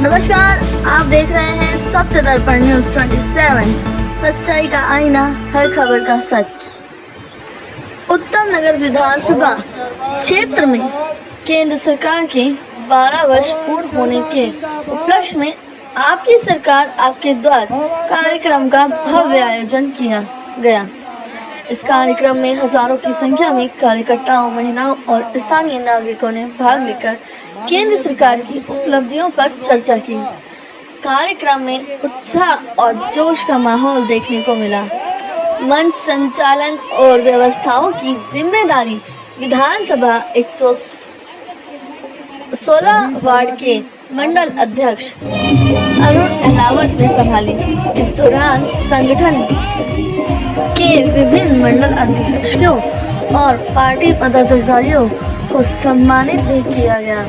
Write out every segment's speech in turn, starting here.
नमस्कार, आप देख रहे हैं सत्य दर्पण न्यूज 27। सच्चाई का आईना, हर खबर का सच। उत्तम नगर विधानसभा क्षेत्र में केंद्र सरकार के 12 वर्ष पूर्ण होने के उपलक्ष्य में आपकी सरकार आपके द्वार कार्यक्रम का भव्य आयोजन किया गया। इस कार्यक्रम में हजारों की संख्या में कार्यकर्ताओं, महिलाओं और स्थानीय नागरिकों ने भाग लेकर केंद्र सरकार की उपलब्धियों पर चर्चा की। कार्यक्रम में उत्साह और जोश का माहौल देखने को मिला। मंच संचालन और व्यवस्थाओं की जिम्मेदारी विधानसभा 116 वार्ड के मंडल अध्यक्ष अरुण अहलावत ने संभाली। इस दौरान संगठन के विभिन्न मंडल अध्यक्षों और पार्टी पदाधिकारियों को सम्मानित भी किया गया।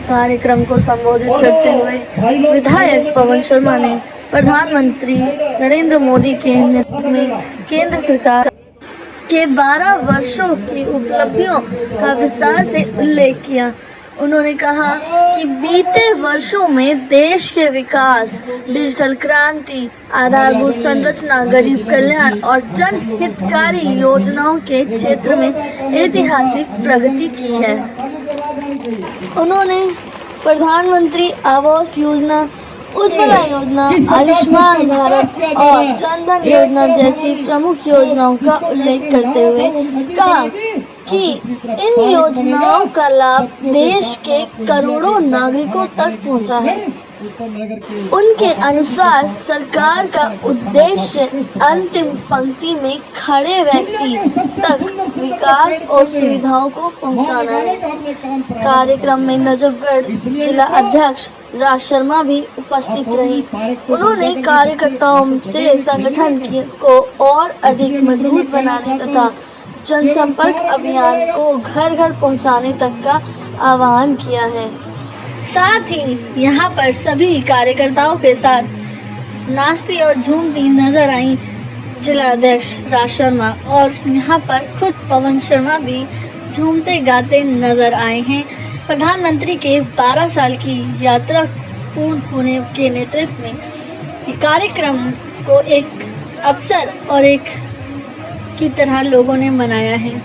कार्यक्रम को संबोधित करते हुए विधायक पवन शर्मा ने प्रधानमंत्री नरेंद्र मोदी के नेतृत्व में केंद्र सरकार के 12 वर्षों की उपलब्धियों का विस्तार से उल्लेख किया। उन्होंने कहा कि बीते वर्षों में देश के विकास, डिजिटल क्रांति, आधारभूत संरचना, गरीब कल्याण और जनहितकारी योजनाओं के क्षेत्र में ऐतिहासिक प्रगति की है। उन्होंने प्रधानमंत्री आवास योजना, उज्ज्वला योजना, आयुष्मान भारत और जनधन योजना जैसी प्रमुख योजनाओं का उल्लेख करते हुए कहा कि इन योजनाओं का लाभ देश के करोड़ों नागरिकों तक पहुंचा है। उनके अनुसार सरकार का उद्देश्य अंतिम पंक्ति में खड़े व्यक्ति तक विकास और सुविधाओं को पहुंचाना है। कार्यक्रम में नजफगढ़ जिला अध्यक्ष राज शर्मा भी उपस्थित रही। उन्होंने कार्यकर्ताओं से संगठन को और अधिक मजबूत बनाने तथा जनसंपर्क अभियान को घर घर पहुंचाने तक का आह्वान किया है। साथ ही यहाँ पर सभी कार्यकर्ताओं के साथ नाचती और झूमती नजर आई जिला अध्यक्ष राज शर्मा, और यहाँ पर खुद पवन शर्मा भी झूमते गाते नजर आए हैं। प्रधानमंत्री के 12 साल की यात्रा पूर्ण होने के नेतृत्व में कार्यक्रम को एक अवसर और एक की तरह लोगों ने मनाया है।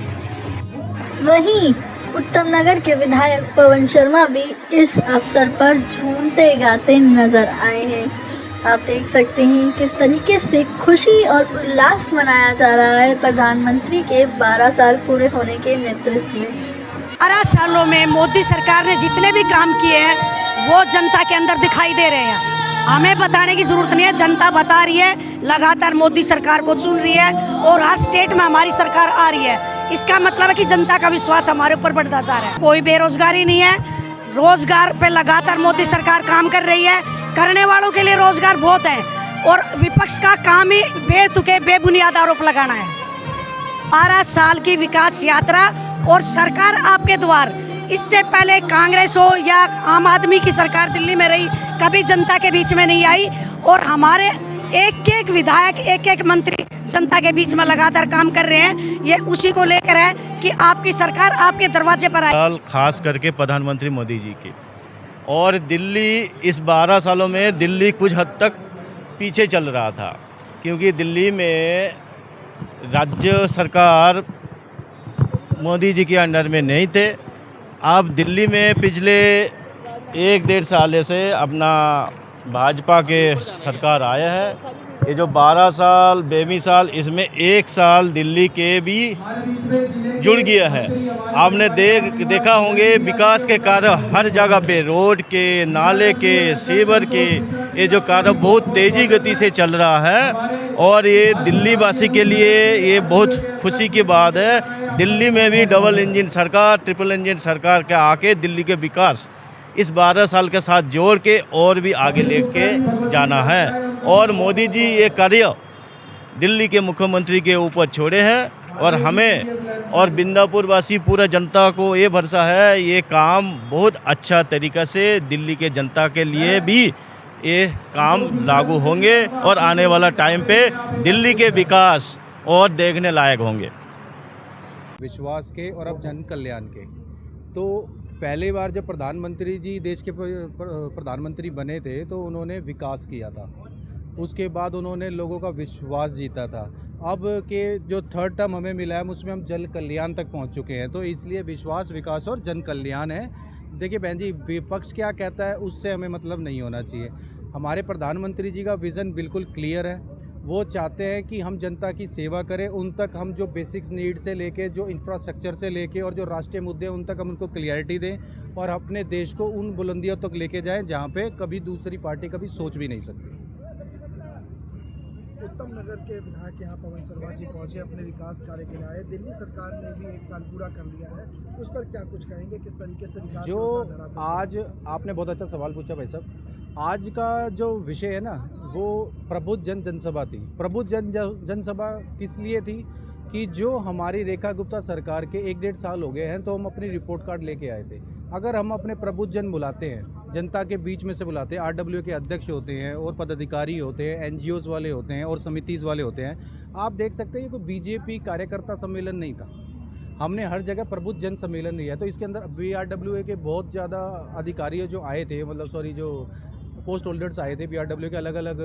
वहीं उत्तम नगर के विधायक पवन शर्मा भी इस अवसर पर झूमते गाते नजर आए हैं। आप देख सकते हैं किस तरीके से खुशी और उल्लास मनाया जा रहा है प्रधानमंत्री के 12 साल पूरे होने के नेतृत्व में। 12 सालों में मोदी सरकार ने जितने भी काम किए हैं वो जनता के अंदर दिखाई दे रहे हैं। हमें बताने की जरूरत नहीं है, जनता बता रही है। लगातार मोदी सरकार को चुन रही है और हर स्टेट में हमारी सरकार आ रही है। इसका मतलब है कि जनता का विश्वास हमारे ऊपर बढ़ता जा रहा है। कोई बेरोजगारी नहीं है, रोजगार पे लगातार मोदी सरकार काम कर रही है। करने वालों के लिए रोजगार बहुत है और विपक्ष का काम ही बेतुके बेबुनियाद आरोप लगाना है। 12 साल की विकास यात्रा और सरकार आपके द्वार। इससे पहले कांग्रेस हो या आम आदमी की सरकार दिल्ली में रही, कभी जनता के बीच में नहीं आई। और हमारे एक एक विधायक, एक एक मंत्री जनता के बीच में लगातार काम कर रहे हैं। ये उसी को लेकर है कि आपकी सरकार आपके दरवाजे पर आई। खास करके प्रधानमंत्री मोदी जी की, और दिल्ली इस 12 सालों में दिल्ली कुछ हद तक पीछे चल रहा था, क्योंकि दिल्ली में राज्य सरकार मोदी जी के अंडर में नहीं थे। अब दिल्ली में पिछले 1-1.5 साल से अपना भाजपा के सरकार आया है। ये जो 12 साल बेमिसाल, इसमें 1 साल दिल्ली के भी जुड़ गया है। आपने देखा होंगे विकास के कार्य हर जगह पे, रोड के, नाले के, सीवर के, ये जो कार्य बहुत तेज़ी गति से चल रहा है। और ये दिल्ली वासी के लिए ये बहुत खुशी की बात है। दिल्ली में भी डबल इंजन सरकार, ट्रिपल इंजन सरकार के आके दिल्ली के विकास इस 12 साल के साथ जोड़ के और भी आगे लेके जाना है। और मोदी जी ये कार्य दिल्ली के मुख्यमंत्री के ऊपर छोड़े हैं, और हमें और बिंदापुर वासी पूरा जनता को ये भरोसा है ये काम बहुत अच्छा तरीक़ा से दिल्ली के जनता के लिए भी ये काम लागू होंगे और आने वाला टाइम पे दिल्ली के विकास और देखने लायक होंगे। विश्वास के और अब जन कल्याण के। तो पहली बार जब प्रधानमंत्री जी देश के प्रधानमंत्री बने थे तो उन्होंने विकास किया था, उसके बाद उन्होंने लोगों का विश्वास जीता था। अब के जो थर्ड टर्म हमें मिला है उसमें हम जन कल्याण तक पहुंच चुके हैं, तो इसलिए विश्वास, विकास और जन कल्याण है। देखिए बहन जी, विपक्ष क्या कहता है उससे हमें मतलब नहीं होना चाहिए। हमारे प्रधानमंत्री जी का विज़न बिल्कुल क्लियर है, वो चाहते हैं कि हम जनता की सेवा करें, उन तक हम जो बेसिक्स नीड से लेके, जो इंफ्रास्ट्रक्चर से लेके और जो राष्ट्रीय मुद्दे हैं उन तक हम उनको क्लियरिटी दें और अपने देश को उन बुलंदियों तक लेके जाएं जहां पे कभी दूसरी पार्टी कभी सोच भी नहीं सकती। उत्तम नगर के विधायक यहाँ पवन शर्मा जी पहुँचे अपने विकास कार्य के लिए आए। दिल्ली सरकार ने भी 1 साल पूरा कर लिया है, उस पर क्या कुछ कहेंगे, किस तरीके से विकास जो योजना धरातल पर? आज आपने बहुत अच्छा सवाल पूछा भाई साहब। आज का जो विषय है ना वो प्रबुद्ध जनसभा थी। प्रबुद्ध जनसभा किस लिए थी कि जो हमारी रेखा गुप्ता सरकार के 1-1.5 साल हो गए हैं तो हम अपनी रिपोर्ट कार्ड लेके आए थे। अगर हम अपने प्रबुद्ध जन बुलाते हैं, जनता के बीच में से बुलाते हैं, RW के अध्यक्ष होते हैं और पदाधिकारी होते हैं, NGOs वाले होते हैं और समितिज वाले होते हैं, आप देख सकते हैं ये कोई BJP कार्यकर्ता सम्मेलन नहीं था। हमने हर जगह प्रबुद्ध जन सम्मेलन लिया है। तो इसके अंदर BRWA के बहुत ज़्यादा अधिकारी जो आए थे, जो पोस्ट होल्डर्स आए थे BRW के अलग अलग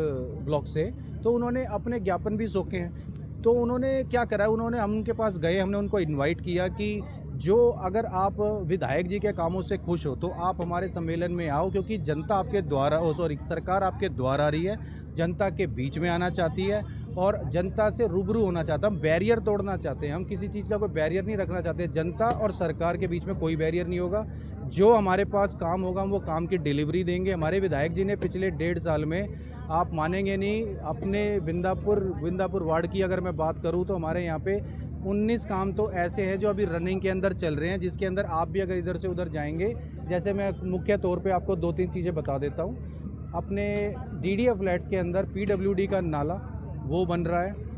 ब्लॉक से, तो उन्होंने अपने ज्ञापन भी सौंपे हैं। तो उन्होंने क्या करा, हम उनके पास गए, हमने उनको इनवाइट किया कि जो अगर आप विधायक जी के कामों से खुश हो तो आप हमारे सम्मेलन में आओ, क्योंकि जनता आपके द्वारा सरकार आपके द्वारा आ रही है, जनता के बीच में आना चाहती है और जनता से रूबरू होना चाहता है। हम बैरियर तोड़ना चाहते हैं, हम किसी चीज़ का कोई बैरियर नहीं रखना चाहते। जनता और सरकार के बीच में कोई बैरियर नहीं होगा। जो हमारे पास काम होगा हम वो काम की डिलीवरी देंगे। हमारे विधायक जी ने पिछले 1.5 साल में, आप मानेंगे नहीं, अपने बिंदापुर वार्ड की अगर मैं बात करूं तो हमारे यहाँ पे 19 काम तो ऐसे हैं जो अभी रनिंग के अंदर चल रहे हैं, जिसके अंदर आप भी अगर इधर से उधर जाएंगे, जैसे मैं मुख्य तौर पे आपको 2-3 चीज़ें बता देता हूँ। अपने DDA फ्लैट्स के अंदर PWD का नाला वो बन रहा है।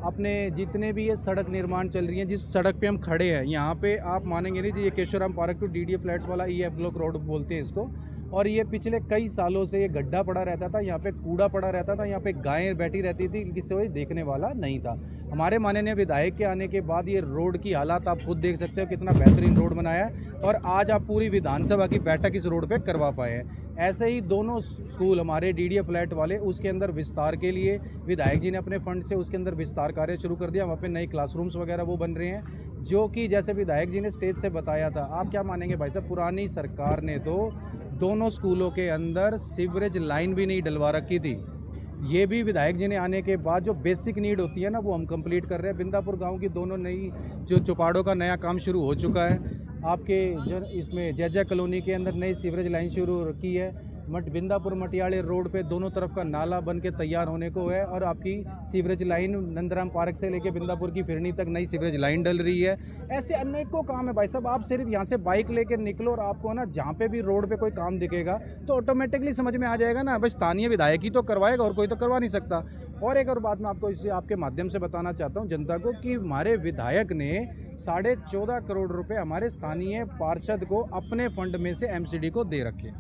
अपने जितने भी ये सड़क निर्माण चल रही हैं, जिस सड़क पे हम खड़े हैं यहाँ पे आप मानेंगे नहीं, ये Keshavram Park to DDA flats वाला EF ब्लॉक रोड बोलते हैं इसको, और ये पिछले कई सालों से ये गड्ढा पड़ा रहता था, यहाँ पे कूड़ा पड़ा रहता था, यहाँ पे गायें बैठी रहती थी, किसी कोई देखने वाला नहीं था। हमारे माननीय विधायक के आने के बाद ये रोड की हालत आप खुद देख सकते हो, कितना बेहतरीन रोड बनाया है, और आज आप पूरी विधानसभा की बैठक इस रोड पे करवा पाए हैं। ऐसे ही दोनों स्कूल हमारे DDA फ्लैट वाले, उसके अंदर विस्तार के लिए विधायक जी ने अपने फंड से उसके अंदर विस्तार कार्य शुरू कर दिया। वहाँ पे नए क्लासरूम्स वगैरह वो बन रहे हैं, जो कि जैसे विधायक जी ने स्टेज से बताया था। आप क्या मानेंगे भाई साहब, पुरानी सरकार ने तो दोनों स्कूलों के अंदर सीवरेज लाइन भी नहीं डलवा रखी थी। ये भी विधायक जी ने आने के बाद जो बेसिक नीड होती है ना वो हम कंप्लीट कर रहे हैं। बिंदापुर गांव की दोनों नई जो चौपाड़ों का नया काम शुरू हो चुका है। आपके इसमें जैजा कॉलोनी के अंदर नई सीवरेज लाइन शुरू की है। बिंदापुर मटियाले रोड पे दोनों तरफ का नाला बन के तैयार होने को है, और आपकी सीवरेज लाइन नंदराम पार्क से लेके बिंदापुर की फिरनी तक नई सीवरेज लाइन डल रही है। ऐसे अनेकों काम है भाई साहब। आप सिर्फ यहाँ से बाइक लेके निकलो और आपको ना जहाँ पे भी रोड पे कोई काम दिखेगा तो ऑटोमेटिकली समझ में आ जाएगा ना, बस स्थानीय विधायक ही तो करवाएगा और कोई तो करवा नहीं सकता। और एक और बात मैं आपको इसे आपके माध्यम से बताना चाहता हूँ जनता को, कि हमारे विधायक ने 14.5 करोड़ रुपए हमारे स्थानीय पार्षद को अपने फंड में से MCD को दे रखे।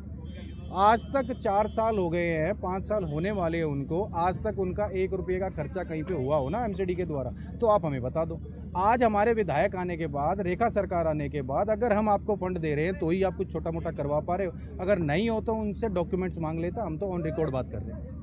आज तक 4 साल हो गए हैं, 5 साल होने वाले हैं उनको, आज तक उनका 1 रुपये का खर्चा कहीं पे हुआ हो ना MCD के द्वारा, तो आप हमें बता दो। आज हमारे विधायक आने के बाद, रेखा सरकार आने के बाद, अगर हम आपको फंड दे रहे हैं तो ही आप कुछ छोटा मोटा करवा पा रहे हो, अगर नहीं हो तो उनसे डॉक्यूमेंट्स मांग लेता। हम तो ऑन रिकॉर्ड बात कर रहे हैं।